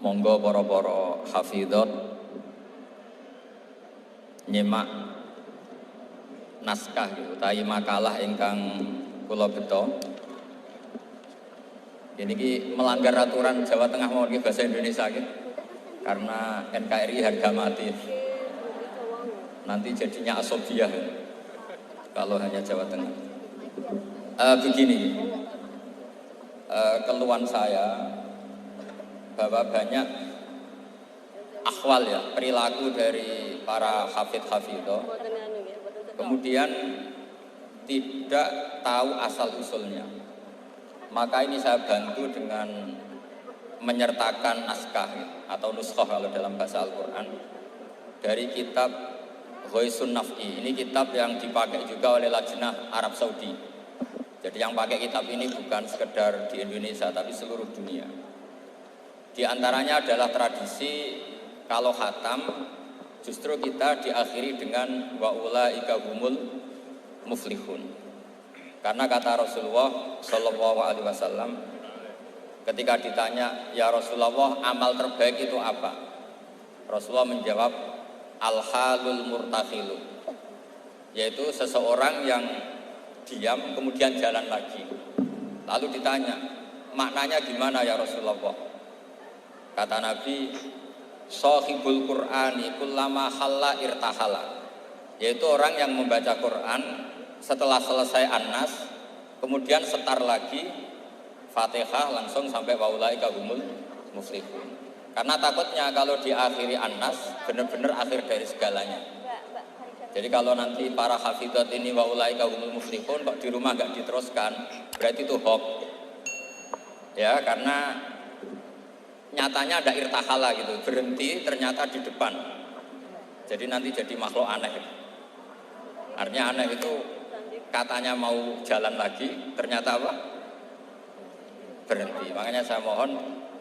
Monggo para-para hafidhot nyimak naskah utawi makalah ingkang kula beto. Ini melanggar aturan Jawa Tengah mau bahasa Indonesia karena NKRI harga mati. Nanti jadinya asobiah kalau hanya Jawa Tengah. Begini, keluhan saya bahwa banyak akhwal perilaku dari para hafidh-hafidhah kemudian tidak tahu asal usulnya. Maka ini saya bantu dengan menyertakan naskah atau nuskhah kalau dalam bahasa Al-Quran dari kitab Ghoisun Naf'i. Ini kitab yang dipakai juga oleh Lajnah Arab Saudi. Jadi yang pakai kitab ini bukan sekedar di Indonesia tapi seluruh dunia. Di antaranya adalah tradisi kalau khatam justru kita diakhiri dengan wa ulaika humul muflihun. Karena kata Rasulullah Shallallahu Alaihi Wasallam ketika ditanya, ya Rasulullah amal terbaik itu apa? Rasulullah menjawab al-halul murtakhilu, yaitu seseorang yang diam kemudian jalan lagi. Lalu ditanya, maknanya gimana ya Rasulullah? Kata Nabi, shahibul Qur'ani kullama khalla irtahala, yaitu orang yang membaca Quran setelah selesai An-Nas kemudian setar lagi Fatihah langsung sampai wa ulaika humul muflihun. Karena takutnya kalau diakhiri An-Nas benar-benar akhir dari segalanya. Jadi kalau nanti para hafidhat ini wa ulaika humul muflihun kok di rumah enggak diteruskan, berarti itu hoax. Ya, karena nyatanya ada irtahala gitu, berhenti ternyata di depan. Jadi nanti jadi makhluk aneh. Artinya aneh itu katanya mau jalan lagi, ternyata apa? Berhenti. Makanya saya mohon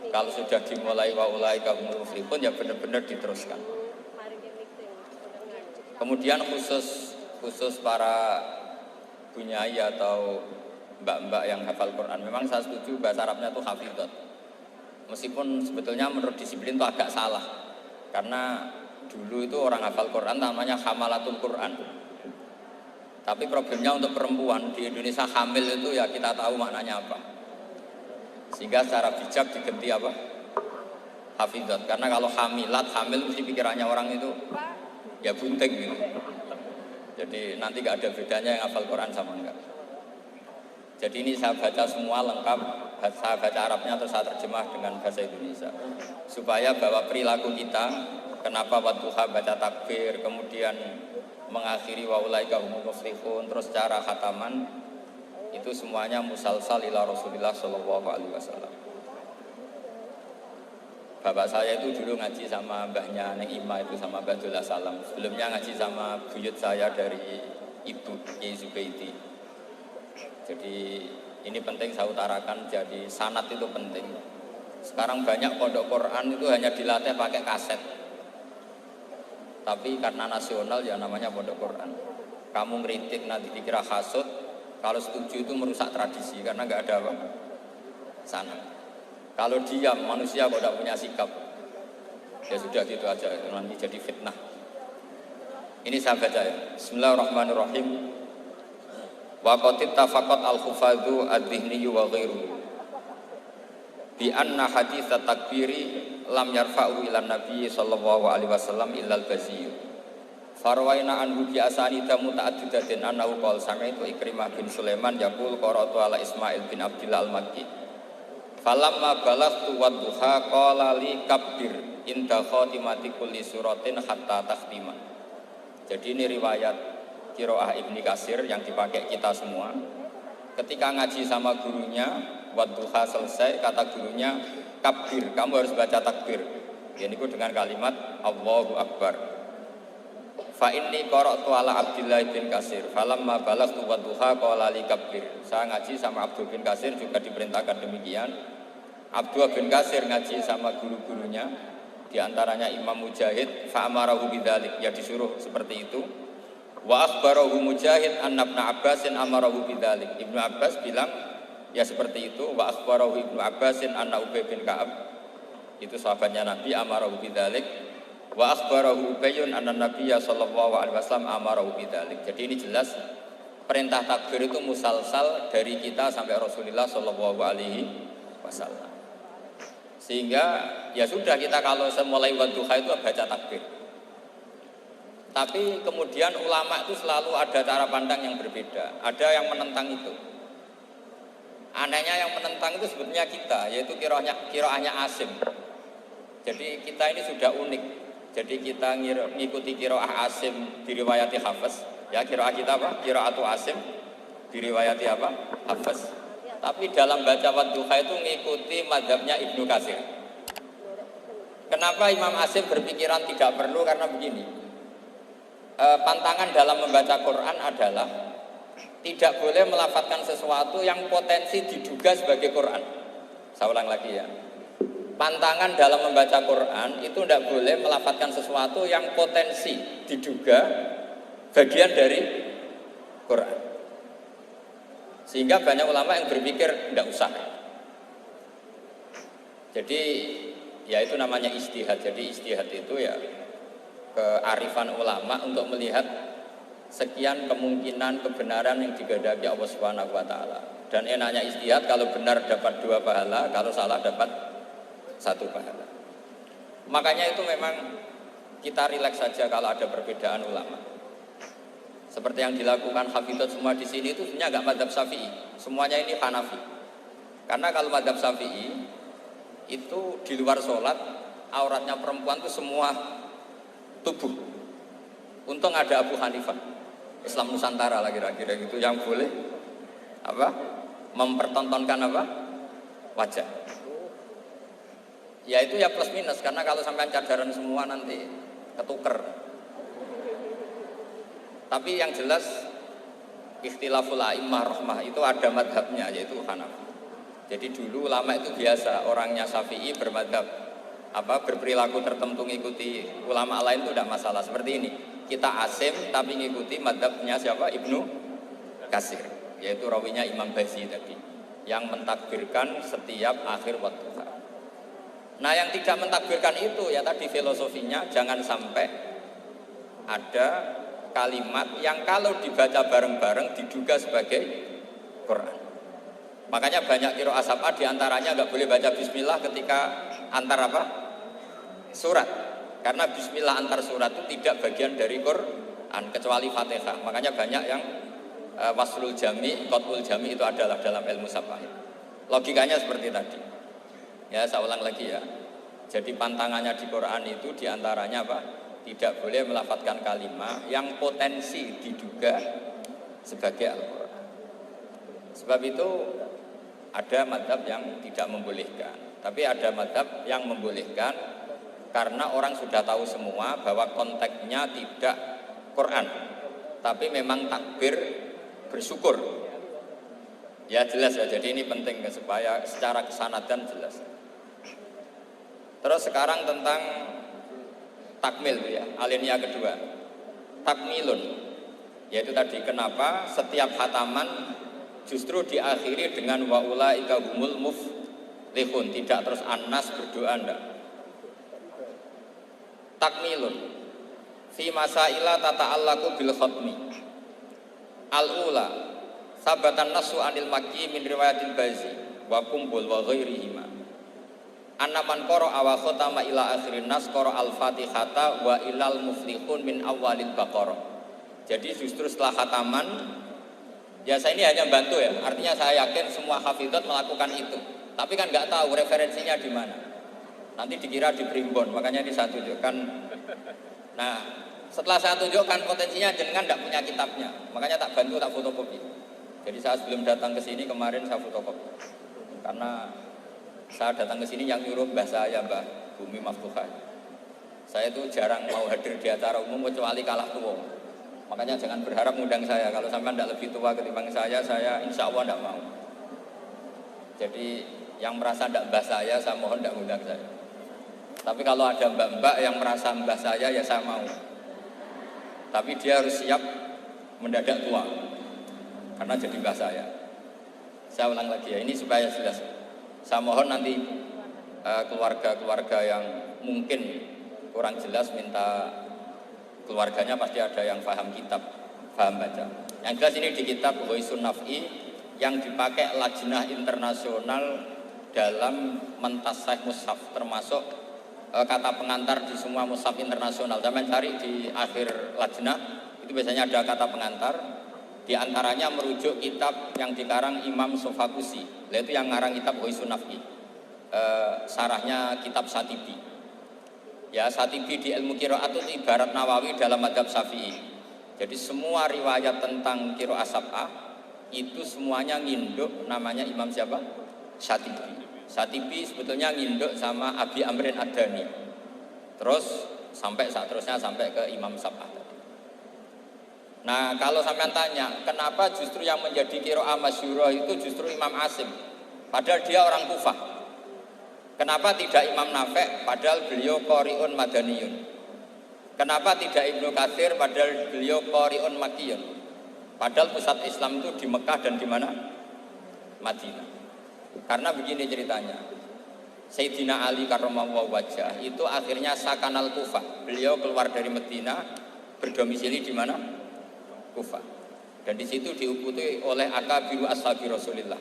kalau sudah dimulai wa ulaika humul muflihun ya benar-benar diteruskan. Kemudian khusus para bunyai atau mbak-mbak yang hafal Quran, memang saya setuju bahasa Arabnya itu hafidhat. Meskipun sebetulnya menurut disiplin itu agak salah. Karena dulu itu orang hafal Quran namanya hamalatul Quran. Tapi problemnya untuk perempuan di Indonesia hamil itu ya kita tahu maknanya apa. Sehingga secara bijak diganti apa? Hafidhat. Karena kalau hamilat, hamil mesti pikirannya orang itu ya bunting gitu. Jadi nanti gak ada bedanya yang hafal Quran sama enggak. Jadi ini saya baca semua lengkap, saya baca Arabnya atau saya terjemah dengan bahasa Indonesia. Supaya bahwa perilaku kita, kenapa wadduha baca takbir, kemudian mengakhiri wa ulaika humul muflihun, terus cara khataman, itu semuanya musalsal ila Rasulillah Shallallahu Alaihi Wasallam. Bapak saya itu dulu ngaji sama mbahnya Neng Ima itu sama Badullah Salam. Sebelumnya ngaji sama buyut saya dari Ibu Kiai Zubaidi. Jadi ini penting saya utarakan, jadi sanad itu penting. Sekarang banyak pondok Quran itu hanya dilatih pakai kaset. Tapi karena nasional ya namanya pondok Quran. Kamu ngeritik nanti dikira hasut, kalau setuju itu merusak tradisi karena nggak ada apa? Sanad. Kalau diam manusia kok tidak punya sikap, ya sudah gitu aja, nanti jadi fitnah. Ini saya baca ya. Bismillahirrahmanirrahim. Wa qad ittafaqat al-hufadhu ad-dhihni wa ghairuhu bi anna hadits takbiri lam yarfa'u ila nabi sallallahu alaihi wasallam illa al-bazi. Farwaina anhu bi asanida muta'addidatin annahu qala sami'tu Ikrimah bin Sulaiman yaqul qara'tu ala Ismail bin Abdillah al-Makki. Falamma balaghtu wadduha qala li kabbir inda khatimati kulli suratin hatta takhtima. Jadi ini riwayat Qiraah Ibni Katsir yang dipakai kita semua. Ketika ngaji sama gurunya, wadduha selesai, kata gurunya, kabbir, kamu harus baca takbir. Ini dengan kalimat Allahu Akbar. Fa inni qara'tu ala Abdillah bin Katsir, falamma balaghtu wadduha qala li kabbir. Saya ngaji sama Abdul bin Katsir juga diperintahkan demikian. Abdul bin Katsir ngaji sama guru-gurunya, di antaranya Imam Mujahid, fa amarahu bidzalik, ya disuruh seperti itu. Wa akhbarahu Mujahid anna Ibnu Abbasin amarahu bidzalik. Ibnu Abbas bilang ya seperti itu. Wa akhbarahu Ibnu Abbasin anna Ubay bin Ka'ab itu sahabatnya Nabi, amarahu bidzalik wa akhbarahu Ubayyun anna Nabiyya sallallahu alaihi wasallam amarahu bidzalik. Jadi ini jelas perintah takbir itu musalsal dari kita sampai Rasulullah sallallahu alaihi wasallam. Sehingga ya sudah, kita kalau semulai wadduha itu baca takbir. Tapi kemudian ulama itu selalu ada cara pandang yang berbeda. Ada yang menentang itu. Anehnya yang menentang itu sebetulnya kita, yaitu qiraahnya Asim. Jadi kita ini sudah unik. Jadi kita ngikuti qiraah Asim diriwayati Hafiz. Ya, qiraah kita apa? Qiraatu Asim diriwayati apa? Hafiz. Tapi dalam baca wadduha itu ngikuti mazhabnya Ibnu Katsir. Kenapa Imam Asim berpikiran tidak perlu? Karena begini. Pantangan dalam membaca Quran adalah tidak boleh melafadzkan sesuatu yang potensi diduga sebagai Quran. Saya ulang lagi ya. Pantangan dalam membaca Quran itu tidak boleh melafadzkan sesuatu yang potensi diduga bagian dari Quran. Sehingga banyak ulama yang berpikir tidak usah. Jadi ya itu namanya ijtihad. Jadi ijtihad itu ya kearifan ulama untuk melihat sekian kemungkinan kebenaran yang digandaki Allah Subhanahu wa taala. Dan enaknya ijtihad, kalau benar dapat 2 pahala, kalau salah dapat 1 pahala. Makanya itu memang kita rileks saja kalau ada perbedaan ulama. Seperti yang dilakukan hafidhot semua di sini itu sebenarnya enggak mazhab Syafi'i. Semuanya ini Hanafi. Karena kalau mazhab Syafi'i itu di luar sholat auratnya perempuan itu semua tubuh. Untung ada Abu Hanifah, Islam Nusantara lah kira-kira gitu, yang boleh apa? Mempertontonkan apa? Wajah. Ya itu ya plus minus, karena kalau sampai cadaran semua nanti ketuker. Tapi yang jelas ikhtilaful a'immah rahmah itu ada madhabnya, yaitu Hanafi. Jadi dulu ulama itu biasa, orangnya Syafi'i bermadhab berperilaku tertentu ngikuti ulama lain itu tidak masalah. Seperti ini, kita Asim tapi ngikuti madhabnya siapa? Ibnu Katsir, yaitu rawinya Imam Bazi tadi, yang mentakbirkan setiap akhir wadduha. Nah yang tidak mentakbirkan itu ya tadi filosofinya, jangan sampai ada kalimat yang kalau dibaca bareng-bareng diduga sebagai Quran. Makanya banyak qiraah sab'ah diantaranya nggak boleh baca bismillah ketika antar apa? Surat. Karena bismillah antar surat itu tidak bagian dari Quran kecuali Fatihah. Makanya banyak yang waslul jami, qat'ul jami itu adalah dalam ilmu sab'ah. Logikanya seperti tadi. Ya, saya ulang lagi ya. Jadi pantangannya di Quran itu diantaranya apa? Tidak boleh melafadzkan kalimat yang potensi diduga sebagai Al-Quran. Sebab itu ada madhab yang tidak membolehkan, tapi ada madhab yang membolehkan karena orang sudah tahu semua bahwa konteksnya tidak Quran, tapi memang takbir bersyukur. Ya jelas ya, jadi ini penting supaya secara kesanatan jelas. Terus sekarang tentang takmil ya, alinea kedua, takmilun, yaitu tadi kenapa setiap khataman justru diakhiri dengan wa ulaika humul muflihun, tidak terus An-Nas berdoa ndak. Takmilun fi masaila tata'allaqu bil khatmi. Al-ula sabatan nasu anil makki min riwayatil bazi wa kumbul wa ghairihima. Anna man qara'a wa khatama ila akhirin nas qara al-Fatihata wa ilal muflihun min awalil Baqarah. Jadi justru setelah khataman, ya saya ini hanya bantu ya, artinya saya yakin semua hafidhot melakukan itu, tapi kan nggak tahu referensinya di mana. Nanti dikira di primbon, makanya ini saya tunjukkan. Nah, setelah saya tunjukkan potensinya jenengan nggak punya kitabnya, makanya tak bantu, tak fotokopi. Jadi saya sebelum datang ke sini kemarin saya fotokopi, karena saya datang ke sini yang nyuruh mbah saya, Mbah Bumi Maftuhah. Saya itu jarang mau hadir di acara umum kecuali kalah tua. Makanya jangan berharap ngundang saya. Kalau sampai tidak lebih tua ketimbang saya insya Allah tidak mau. Jadi yang merasa tidak mbah saya mohon tidak ngundang saya. Tapi kalau ada mbak-mbak yang merasa mbah saya, ya saya mau. Tapi dia harus siap mendadak tua, karena jadi mbah saya. Saya ulang lagi ya, ini supaya jelas. Saya mohon nanti keluarga-keluarga yang mungkin kurang jelas minta keluarganya pasti ada yang paham kitab, paham baca. Yang jelas ini di kitab Ghoisun Naf'i yang dipakai lajnah internasional dalam mentasih mushaf, termasuk kata pengantar di semua mushaf internasional. Zaman cari di akhir lajnah itu biasanya ada kata pengantar. Di antaranya merujuk kitab yang dikarang Imam Sofakusi, yaitu yang ngarang kitab Ghoisun Naf'i, sarahnya kitab Satibi. Ya, Satibi di ilmu qiraat itu ibarat Nawawi dalam mazhab Syafi'i. Jadi semua riwayat tentang qiraat sab'ah itu semuanya nginduk namanya Imam siapa? Satibi. Satibi sebetulnya nginduk sama Abi Amrin Ad-Dani. Terus sampai seterusnya sampai ke Imam Sab'ah. Nah, kalau sampean tanya, kenapa justru yang menjadi qiraah masyhurah itu justru Imam Asim, padahal dia orang Kufah. Kenapa tidak Imam Nafi', padahal beliau qari'un madaniyun? Kenapa tidak Ibnu Katsir, padahal beliau qari'un makkiyun? Padahal pusat Islam itu di Mekah dan di mana? Madinah. Karena begini ceritanya. Sayyidina Ali karramallahu wajhah itu akhirnya sakanal Kufah. Beliau keluar dari Madinah, berdomisili di mana? Kufah. Dan di situ diikuti oleh akabiru ashabi Rasulillah,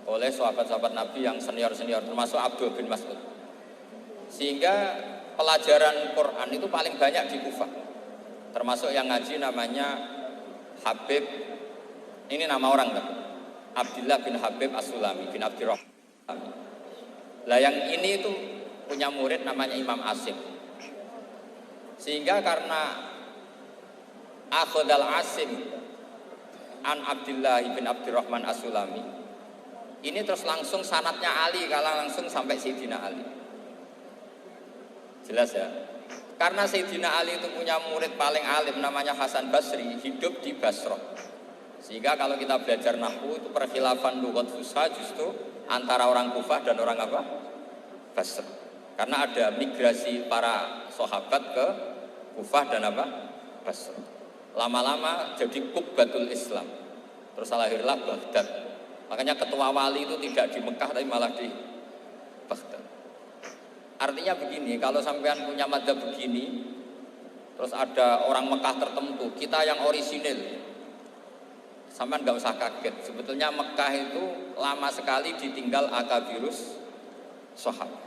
oleh sahabat-sahabat Nabi yang senior-senior, termasuk Abdul bin Mas'ud. Sehingga pelajaran Quran itu paling banyak di Kufah. Termasuk yang ngaji namanya Habib, ini nama orang kan? Abdullah bin Habib As-Sulami bin Abdirrahman. Lah yang ini itu punya murid namanya Imam Asim. Sehingga karena Akhadal Asim an Abdullah bin Abdirrahman As-Sulami, ini terus langsung sanadnya Ali, kalau langsung sampai Sayyidina Ali. Jelas ya? Karena Sayyidina Ali itu punya murid paling alim namanya Hasan Basri, hidup di Basrah. Sehingga kalau kita belajar nahwu itu perkhilafan lughat fusha justru antara orang Kufah dan orang apa? Basrah. Karena ada migrasi para sahabat ke Kufah dan apa? Basrah. Lama-lama jadi Qubbatul Islam. Terus lahirlah Baghdad. Makanya ketua wali itu tidak di Mekah tapi malah di Baghdad. Artinya begini, kalau sampean punya madzhab begini, terus ada orang Mekah tertentu, kita yang orisinil, sampean nggak usah kaget. Sebetulnya Mekah itu lama sekali ditinggal akabirus sahabat.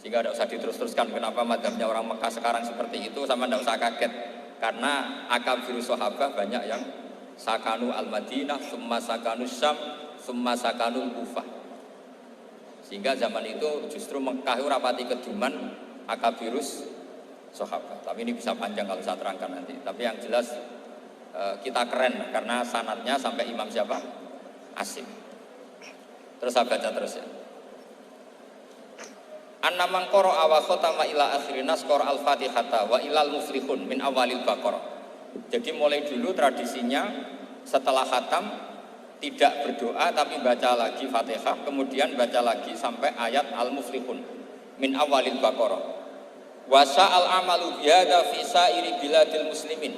Sehingga tidak usah diterus-teruskan kenapa madzhabnya orang Mekah sekarang seperti itu, sampean nggak usah kaget. Karena akabirus sahabat banyak yang sakanu al-Madinah, summa sakanu Syam, summa sakanu Kufah. Sehingga zaman itu justru Mekah rapati keduman akabirus sahabat. Tapi ini bisa panjang kalau saya terangkan nanti. Tapi yang jelas kita keren karena sanadnya sampai Imam siapa? Asim. Terus saya baca terus ya. An-namang qara'a wa khatama ila akhirin nas qara al-Fatihata wa ilal muflihun min awalil Baqarah. Jadi mulai dulu tradisinya setelah khatam tidak berdoa tapi baca lagi Fatihah, kemudian baca lagi sampai ayat al-muflihun min awalil Baqarah. Wa sa'al amalu bihadza fi sa'iri biladil muslimin.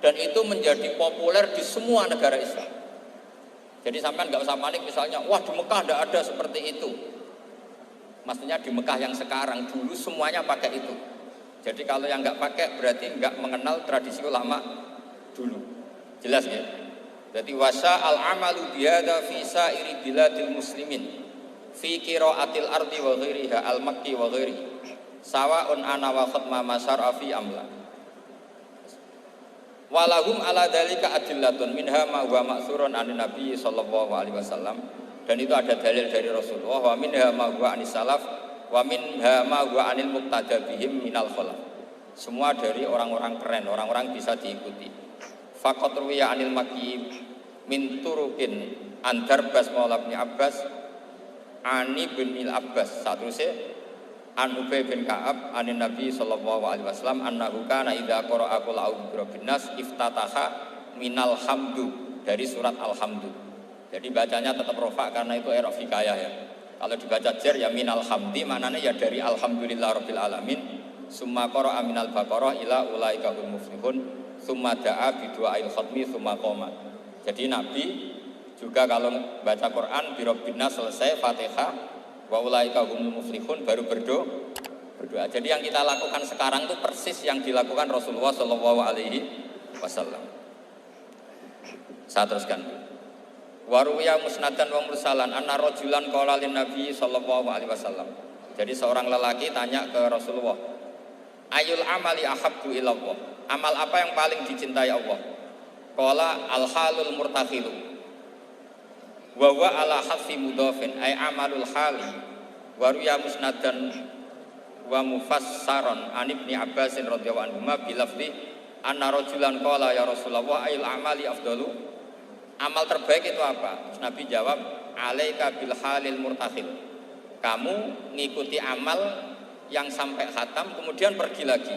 Dan itu menjadi populer di semua negara Islam. Jadi sampean enggak usah panik misalnya, wah di Mekah enggak ada seperti itu. Maksudnya di Mekah yang sekarang, dulu semuanya pakai itu. Jadi kalau yang nggak pakai berarti nggak mengenal tradisi ulama dulu. Jelas ya? Jadi wasa al-amalu bihadza fi sa'iri biladil muslimin fi qiraatil ardi wa ghairiha al-makki wa ghairi sawa'un ana wa khatma masara fi amla. Walahum ala dzalika adillatun minha ma huwa ma'thurun an Nabi sallallahu alaihi wasallam. Dan itu ada dalil dari Rasulullah, wa minha ma huwa anis salaf wa minha ma huwa anil muqtada bihim minal khalaf. Semua dari orang-orang keren, orang-orang bisa diikuti. Faqat ruwiya anil Makki min turukin Andarbas Maula bin Abbas Ani bin Abbas satruse an Ubay bin Ka'ab anin Nabi sallallahu alaihi wasallam annahu kana idza qara'a qul a'udzu birabbin nas iftataha minal hamdu, dari surat Alhamdu. Jadi bacanya tetap rofa karena itu i'rab hikayah ya. Kalau dibaca jar ya minal hamdi, maknanya ya dari alhamdulillah rabbil alamin. Summa qara'a minal baqarah ila ulaika hum muflihun. Summa da'a bi du'ail khatmi summa qoma. Jadi Nabi juga kalau baca Quran bi rabbin nas selesai Fatihah, Wa ulaika humul muflihun, baru berdoa. Jadi yang kita lakukan sekarang itu persis yang dilakukan Rasulullah Shallallahu Alaihi Wasallam. Saya teruskan. Waruya musnadan wa mursalan anna rajulan qala lin nabi sallallahu alaihi wasallam. Jadi seorang lelaki tanya ke Rasulullah, ayul amali ahabbu ilallah. Amal apa yang paling dicintai Allah? Qala al halul murtakhilu. Wa huwa ala hasfi mudhafin ay amalul hali. Waruya musnadan wa mufassaron an ibni Abbasin radhiyallahu anhu bi lafzi anna rajulan qala ya Rasulullah ayul amali afdalu. Amal terbaik itu apa? Nabi jawab, alaika bil halil murtakhil. Kamu ngikuti amal yang sampai khatam kemudian pergi lagi.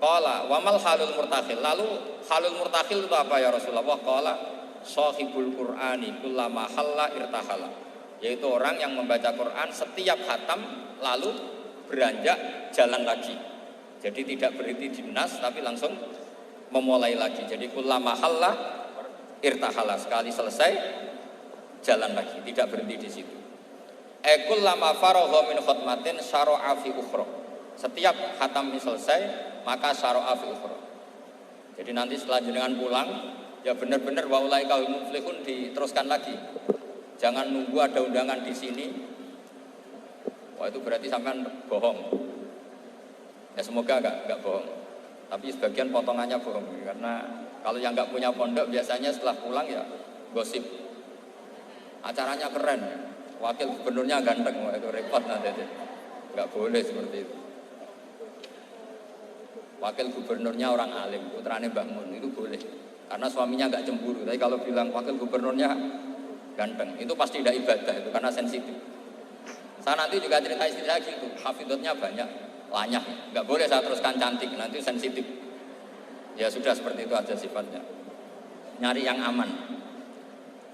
Qala wa mal halul murtakhil. Lalu halul murtakhil itu apa ya Rasulullah? Qala sahibul Qur'ani kullama halla irtahala. Yaitu orang yang membaca Quran setiap khatam lalu beranjak jalan lagi. Jadi tidak berhenti di nas tapi langsung memulai lagi. Jadi kullama halla irtahala, sekali selesai jalan lagi, tidak berhenti di situ. Ekul lama faragha min khutmatin syara'a fi ukhra. Setiap khatam ini selesai, maka syara'a fi ukhra. Jadi nanti setelah jenengan pulang, ya benar-benar wa ulaika humul muflihun diteruskan lagi. Jangan nunggu ada undangan di sini. Wah itu berarti sampean bohong. Ya semoga enggak bohong. Tapi sebagian potongannya bohong karena kalau yang nggak punya pondok biasanya setelah pulang ya gosip. Acaranya keren, wakil gubernurnya ganteng, itu repot nanti. Nggak boleh seperti itu. Wakil gubernurnya orang alim, putranya Mbak Mun, itu boleh. Karena suaminya nggak cemburu. Tapi kalau bilang wakil gubernurnya ganteng, itu pasti tidak ibadah itu karena sensitif. Saya nanti juga cerita istri saya gitu, hafidotnya banyak, lanyah. Nggak boleh saya teruskan cantik, nanti sensitif. Ya sudah seperti itu aja sifatnya. Nyari yang aman.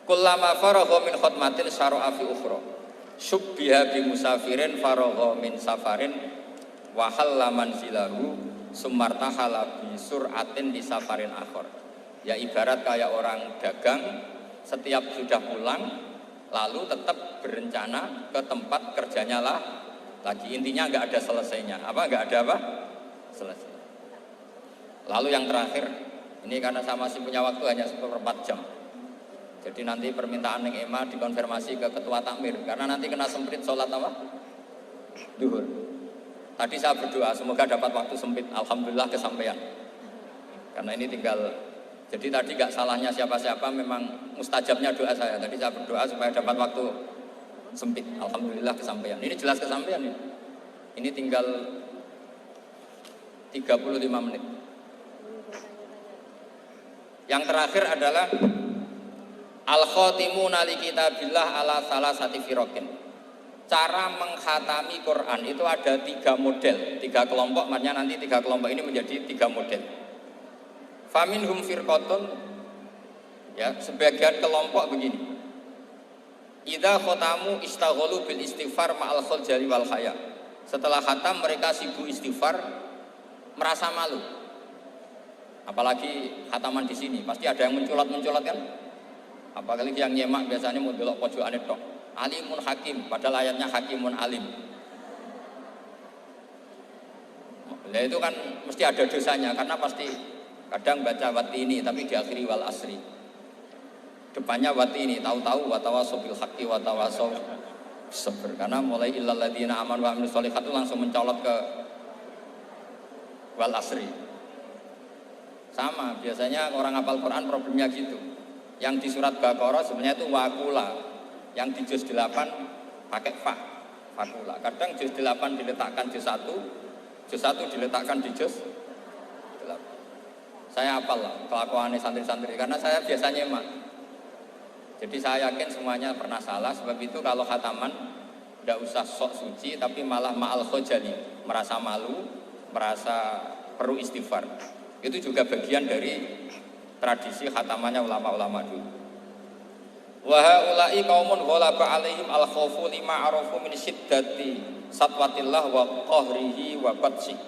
Kullama faragha min khutmatin syara'a fi ukhra. Subbiha bi musafirin faragha min safarin wa halla manzilahu sumartahala bi sur'atin di safarin akhir. Ya ibarat kayak orang dagang setiap sudah pulang lalu tetap berencana ke tempat kerjanya lah lagi. Intinya enggak ada selesainya. Apa enggak ada apa? Selesai. Lalu yang terakhir, ini karena saya masih punya waktu hanya 1/4 jam. Jadi nanti permintaan Neng Ema dikonfirmasi ke ketua takmir karena nanti kena sempit sholat apa? Duhur. Tadi saya berdoa semoga dapat waktu sempit. Alhamdulillah kesampaian. Karena ini tinggal. Jadi tadi gak salahnya siapa-siapa, memang mustajabnya doa saya. Tadi saya berdoa supaya dapat waktu sempit. Alhamdulillah kesampaian. Ini jelas kesampaian ini. Ini tinggal 35 menit. Yang terakhir adalah al-khatimuna li kitabillah ala salasati firaqin. Cara mengkhatami Quran itu ada 3 model, 3 kelompok, makanya nanti 3 kelompok ini menjadi 3 model. Faminhum firqatun, ya, sebagian kelompok begini. Idza khatamu istaghalu bil istighfar ma'al khaljali wal haya. Setelah khatam mereka sibuk istighfar, merasa malu. Apalagi khataman di sini, pasti ada yang mencolot-mencolot kan? Apalagi yang nyemak biasanya mau delok pojokane tok. Alimun hakim, padahal ayatnya hakimun alim. Nah itu kan mesti ada dosanya karena pasti kadang baca watini tapi diakhiri wal asri. Depannya watini, tahu-tahu watawasaw bil haqqi watawasaw sabr. Karena mulai illal ladzina amanu wa amilus sholihat itu langsung mencolot ke wal asri. Sama, biasanya orang hafal Quran problemnya gitu. Yang di surat Baqarah sebenarnya itu wakula. Yang di juz 8 pakai fa, fakula. Kadang juz 8 diletakkan juz 1, juz 1 diletakkan di juz 8. Saya hafal lah kelakuannya santri-santri karena saya biasanya emak. Jadi saya yakin semuanya pernah salah. Sebab itu kalau khataman tidak usah sok suci tapi malah ma'al khojali, merasa malu, merasa perlu istighfar. Itu juga bagian dari tradisi khatamannya ulama-ulama dulu. Wa haula'i qaumun ghalaba 'alaihim al-khaufu lima arafu min syiddati satwatillah wa qahrihi wa batsi.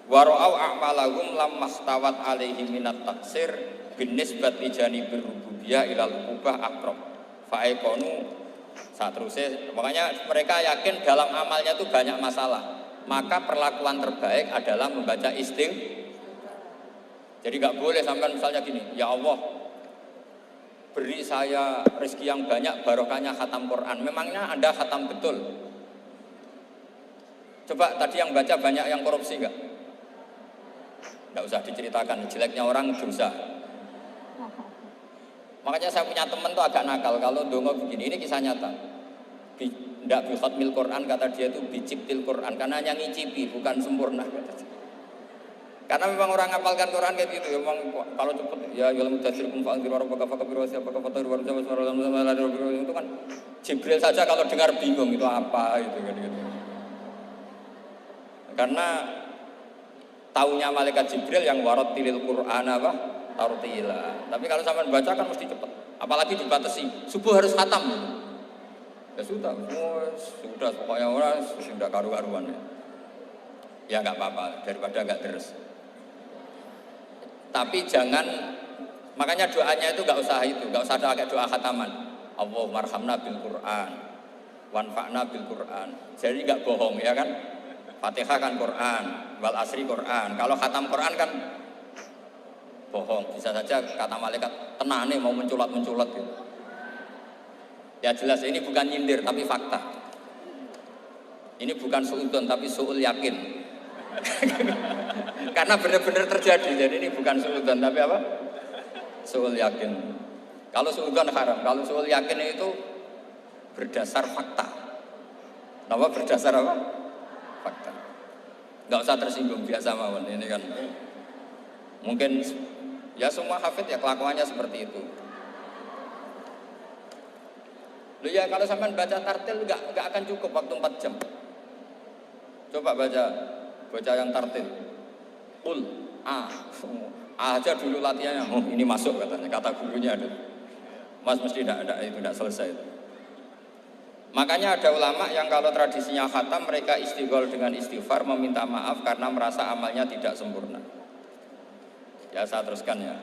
Wa ra'au a'malahum lam mastawat 'alaihim minat taksir bin nisbati janibir rububiyah ilal ubah aqrab. Fa aikonu Saat terusnya, makanya mereka yakin dalam amalnya itu banyak masalah. Maka perlakuan terbaik adalah membaca Jadi nggak boleh sampai misalnya gini, ya Allah, beri saya rezeki yang banyak, barokahnya khatam Quran. Memangnya Anda khatam betul? Coba tadi yang baca banyak yang korupsi nggak? Nggak usah diceritakan, jeleknya orang dosa. Makanya saya punya teman tuh agak nakal kalau dongo begini, ini kisah nyata. Tidak bikhatmil Quran, kata dia itu biciptil Quran, karena hanya ngicipi, bukan sempurna. Karena memang orang ngapalkan Quran kayak gitu, memang kalau cepet ya ilmu tafsir kumfa'al di warung baka fakir wasiat baka fatar warung sama itu kan Jibril saja kalau dengar bingung itu apa itu kan gitu. Karena taunya malaikat Jibril yang warattilil Quran apa tartila. Tapi kalau sampean baca kan mesti cepet, apalagi dibatasi subuh harus khatam. Ya sudah, sudah pokoknya orang sudah karu-karuan ya nggak apa-apa daripada nggak terus. Tapi jangan, makanya doanya itu nggak usah ada kayak doa khataman. Allahumma arhamna bil Quran, wanfa'na bil Quran. Jadi nggak bohong ya kan? Fatihah kan Quran, wal asri Quran. Kalau khatam Quran kan bohong. Bisa saja kata malaikat tenane mau menculat gitu. Ya jelas ini bukan nyindir tapi fakta. Ini bukan suudzon tapi suul yakin. Karena benar-benar terjadi. Jadi ini bukan suudzon tapi apa? Suul yakin. Kalau suudzon haram, kalau suul yakin itu berdasar fakta. Kenapa berdasar apa? Fakta. Enggak usah tersinggung, biasa mawon. Ini kan mungkin ya semua hafid ya kelakuannya seperti itu. Loh ya kalau sampean baca tartil enggak akan cukup waktu 4 jam. Coba baca yang tartil. Qul aja dulu latihannya. Oh, ini masuk katanya, kata gurunya ada. Mas mesti tidak itu tidak selesai. Makanya ada ulama yang kalau tradisinya khatam mereka istighol dengan istighfar meminta maaf karena merasa amalnya tidak sempurna. Ya saya teruskan ya.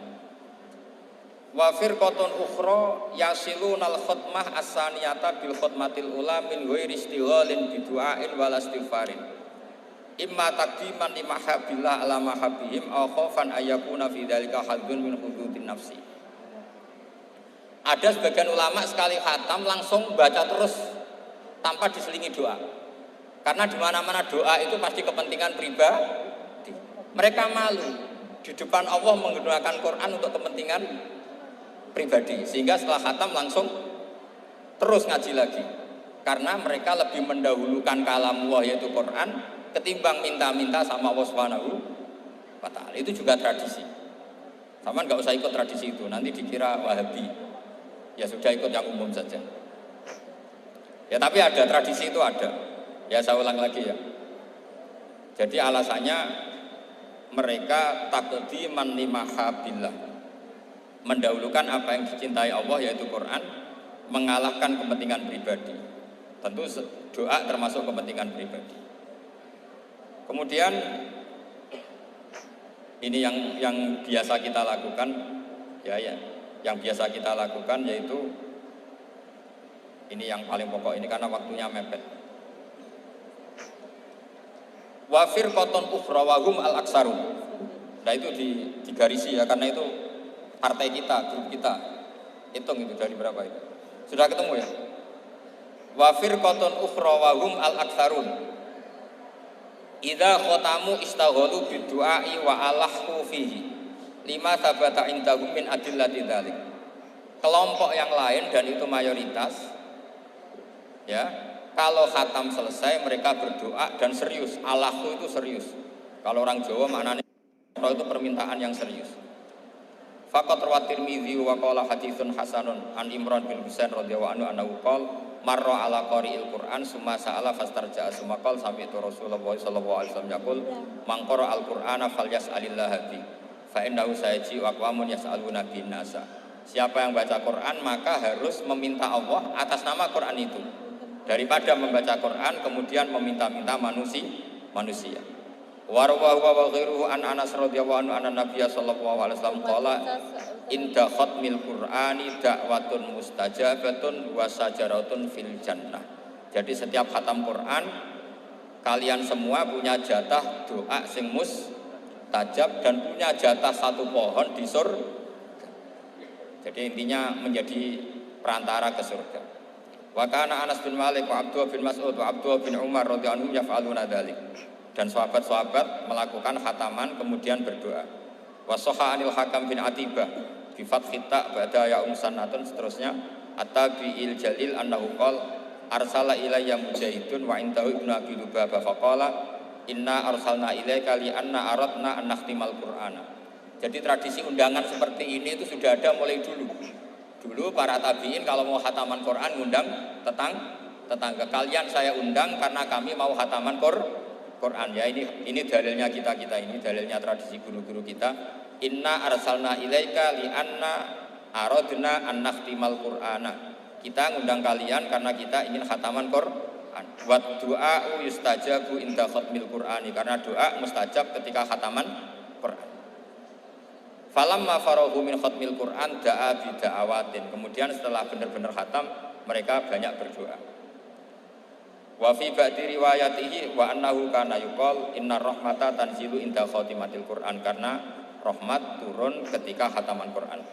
Wa firqatun ukhra yasilunal khutmah as-saniyata bil khutmatil ula min ghairi istighalin bidu'ain wal istighfarin. Imma taqdiman li mahabbillah ala mahabbihim aw khaufan ayyakuna fi dzalika haddun min hududin nafsi. Ada sebagian ulama sekali khatam langsung baca terus tanpa diselingi doa. Karena di mana-mana doa itu pasti kepentingan pribadi. Mereka malu di depan Allah menggunakan Quran untuk kepentingan pribadi, sehingga setelah khatam langsung terus ngaji lagi. Karena mereka lebih mendahulukan kalam Allah yaitu Quran ketimbang minta-minta sama Allah Subhanahu wa ta'ala. Itu juga tradisi. Sama nggak usah ikut tradisi itu, nanti dikira Wahabi. Ya sudah ikut yang umum saja. Ya tapi ada tradisi itu ada. Ya saya ulang lagi ya. Jadi alasannya mereka taqdiman li mahabbillah, mendahulukan apa yang dicintai Allah yaitu Quran, mengalahkan kepentingan pribadi. Tentu doa termasuk kepentingan pribadi. Kemudian ini yang biasa kita lakukan ya yang biasa kita lakukan yaitu ini yang paling pokok ini karena waktunya mepet. Wa firqatun ukhra wa hum al-aksarun. Nah itu digarisi ya karena itu partai kita, grup kita. Hitung itu dari berapa itu. Sudah ketemu ya? Wa firqatun ukhra wa hum al-aktsarun. Idza khatamu istaghalu bidu'ai wa alahu fihi. Lima sabata indahum min adillati dzalik. Kelompok yang lain dan itu mayoritas ya, kalau khatam selesai mereka berdoa dan serius. Alahu itu serius. Kalau orang Jawa maknanya itu permintaan yang serius. Faqat rawat Tirmidzi wa qala haditsun hasanun an Imran bin Husain radhiyallahu anhu annahu qala marra ala qari'il Qur'an summa sa'ala fastarja'a summa qala sami'tu Rasulullah sallallahu alaihi wasallam yaqul man qara'a al-Qur'ana falyas'alillaha bi fa innahu sayaji wa aqwamun yas'aluna bin nasa. Siapa yang baca Quran maka harus meminta Allah atas nama Quran itu daripada membaca Quran kemudian meminta-minta manusia. Wa rawahu wa ghairuhu an Anas radhiyallahu anhu anna Nabiy sallallahu alaihi wasallam qala inda khatmil Qur'ani da'watun mustajabatun wa sajaratun fil jannah. Jadi setiap khatam Quran kalian semua punya jatah doa sing mustajab dan punya jatah satu pohon di surga. Jadi intinya menjadi perantara ke surga. Wa kana Anas bin Malik wa Abdullah bin Mas'ud wa Abdullah bin Umar radhiyallahu anhum yaf'aluna dzalik. Dan sahabat-sahabat melakukan khataman kemudian berdoa. Wa sahha anil Hakam bin Atibah bi fathit ta ba'da ya umsanatun seterusnya at-tabi'il jalil annahu qala arsala ilayya mujahidun wa indahu ibnu abi lubabah faqala inna arsalna ilaika li anna aradna an nakhtimal qur'ana. Jadi tradisi undangan seperti ini itu sudah ada mulai dulu. Dulu para tabi'in kalau mau khataman Quran ngundang tetangga. Kalian saya undang karena kami mau khataman Quran. Ya ini dalilnya kita ini dalilnya tradisi guru-guru kita. Inna arsalna ilaika li anna aradna an nakhtimal qur'ana. Kita ngundang kalian karena kita ingin khataman Quran. Wa du'a yustajabu inda khatmil qur'ani, karena doa mustajab ketika khataman Quran. Falamma farahu min khatmil Qur'an da'a bi da'awatin. Kemudian setelah benar-benar khatam mereka banyak berdoa. Wa fi ba'di riwayatihi wa annahu kana yuqal inna rahmata tanzilu inda khatimatil Qur'an, karena rahmat turun ketika khataman Quran.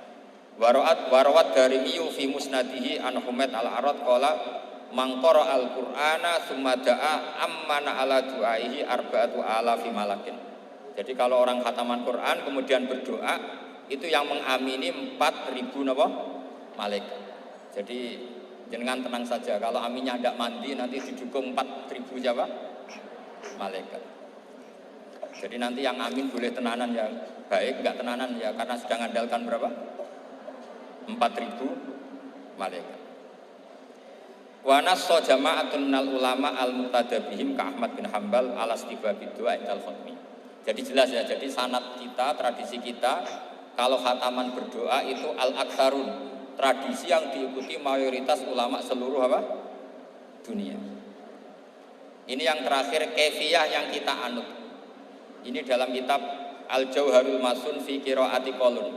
Warawat Darimi fi musnadihi an Humaid al-Arad qala man qara al-Qur'ana tsumma da'a ammana ala du'aihi arba'atu alafi malakin. Jadi kalau orang khataman Quran kemudian berdoa, itu yang mengamini 4.000 malaikat. Jadi jangan tenang saja, kalau aminnya tidak mandi nanti didukung 4.000 siapa? Malaikat. Jadi nanti yang amin boleh tenanan ya baik, enggak tenanan ya karena sudah ngandalkan berapa? 4.000 malaikat. Wa nassa jama'atun minal ulama al-muqtadabihim ka Ahmad bin Hambal ala istibabid du'a indal khatmi. Jadi jelas ya, jadi sanad kita, tradisi kita kalau khataman berdoa itu al-aktsarun, tradisi yang diikuti mayoritas ulama seluruh dunia. Ini yang terakhir kaifiyah yang kita anut. Ini dalam kitab Al-Jauharul Masun fi Qiraati Qolun.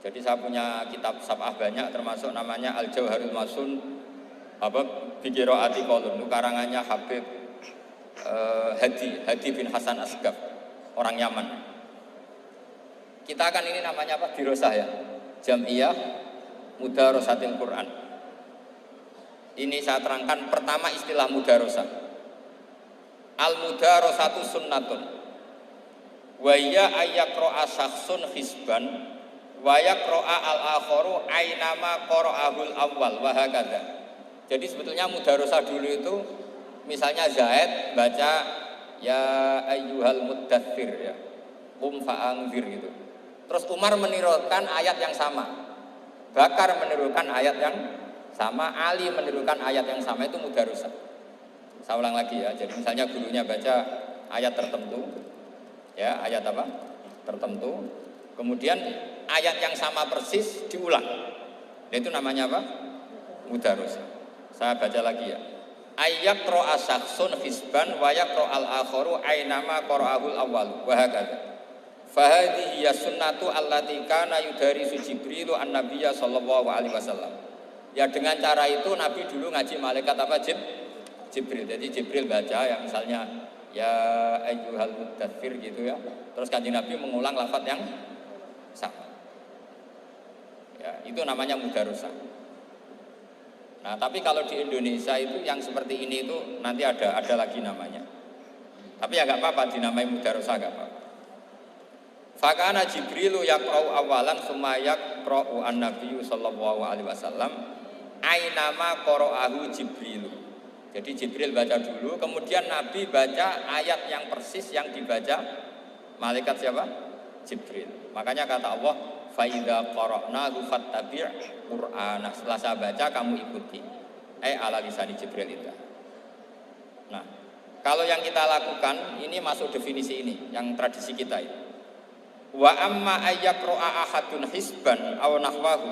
Jadi saya punya kitab sab'ah banyak, termasuk namanya Al-Jauharul Masun fi Qiraati Qolun. Itu karangannya Habib Hadi bin Hasan Asgaf, orang Yaman. Kita akan ini namanya apa? Dirosah ya, Jam'iyah Mudarasatil Quran. Ini saya terangkan pertama istilah mudarosah. Al-mudarosatu sunnatun wa ya ayyaqra'a syakhsun hisban wa yaqra'a al-akharu ainama qara'ahul awwal wa hakadha. Jadi sebetulnya mudarosah dulu itu misalnya Zaid baca ya ayyuhal muddathir ya fa'anzir gitu. Terus Umar menirukan ayat yang sama, Bakar menirukan ayat yang sama, Ali menirukan ayat yang sama, itu mudarosah. Saya ulang lagi ya. Jadi misalnya gurunya baca ayat tertentu, ya ayat apa? Tertentu. Kemudian ayat yang sama persis diulang. Itu namanya apa? Mudarosah. Saya baca lagi ya. Ayyaqra'a syakhsun hisban wa yaqra'al akharu ainama qara'ahul awwal wa hakadha. Fahadhihi ya sunnatu allati kana yudarisu Jibrilu an-nabiyya sallallahu alaihi wasallam. Ya dengan cara itu Nabi dulu ngaji malaikat apa? Jibril. Jadi Jibril baca yang misalnya ya ayyuhal muddatsir gitu ya. Terus Kanjeng Nabi mengulang lafaz yang sama. Ya, itu namanya mudarosah. Nah, tapi kalau di Indonesia itu yang seperti ini itu nanti ada lagi namanya. Tapi ya enggak apa-apa dinamai mudarosah, enggak apa-apa. Fakana Jibrilu yaqra'u awalan summa yaqra'u an-nabiyyu sallallahu alaihi wasallam ainama qara'ahu Jibrilu. Jadi Jibril baca dulu, kemudian Nabi baca ayat yang persis yang dibaca malaikat siapa? Jibril. Makanya kata Allah, fa idza qara'nahu fattabi' qur'ana. Setelah saya baca kamu ikuti. Ala lisani Jibril itu. Nah, kalau yang kita lakukan ini masuk definisi ini, yang tradisi kita itu. Wa amma ayyaqra'a ahadun hisban aw nahwahu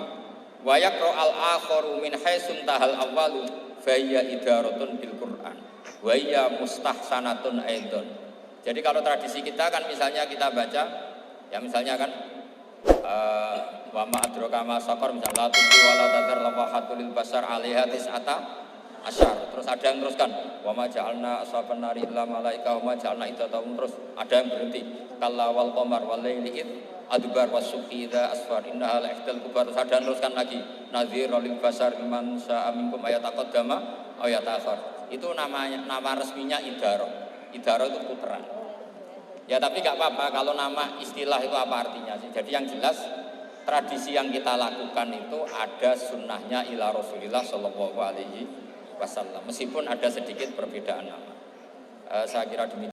wa yaqra'al akharu min haitsun tahal awwalu fa hiya idaratun bil Qur'an wa hiya mustahsanatun aidan Jadi kalau tradisi kita kan misalnya kita baca, ya misalnya kan wa ma adraka ma saqar, misalnya la tuqi wa la tadhar lawahatul basar alaiha tis'ata asyar. Terus ada yang teruskan wa ma ja'alna ashaban nari illa malaika wa ma ja'alna iddatahum, terus ada yang berhenti kalla wal qamar wal laili id adbar wasubhi idza asfar innaha la ihdal kubar. Terus ada yang teruskan lagi nadhirul lil basar liman sa'a minkum ayataqaddama aw yata'akhir. Itu namanya, nama resminya idaro. Idaro itu puteran. Ya tapi nggak apa-apa kalau nama istilah itu apa artinya sih. Jadi yang jelas tradisi yang kita lakukan itu ada sunnahnya ila Rasulillah Shallallahu Alaihi Wasallam. Meskipun ada sedikit perbedaan nama. Saya kira demikian.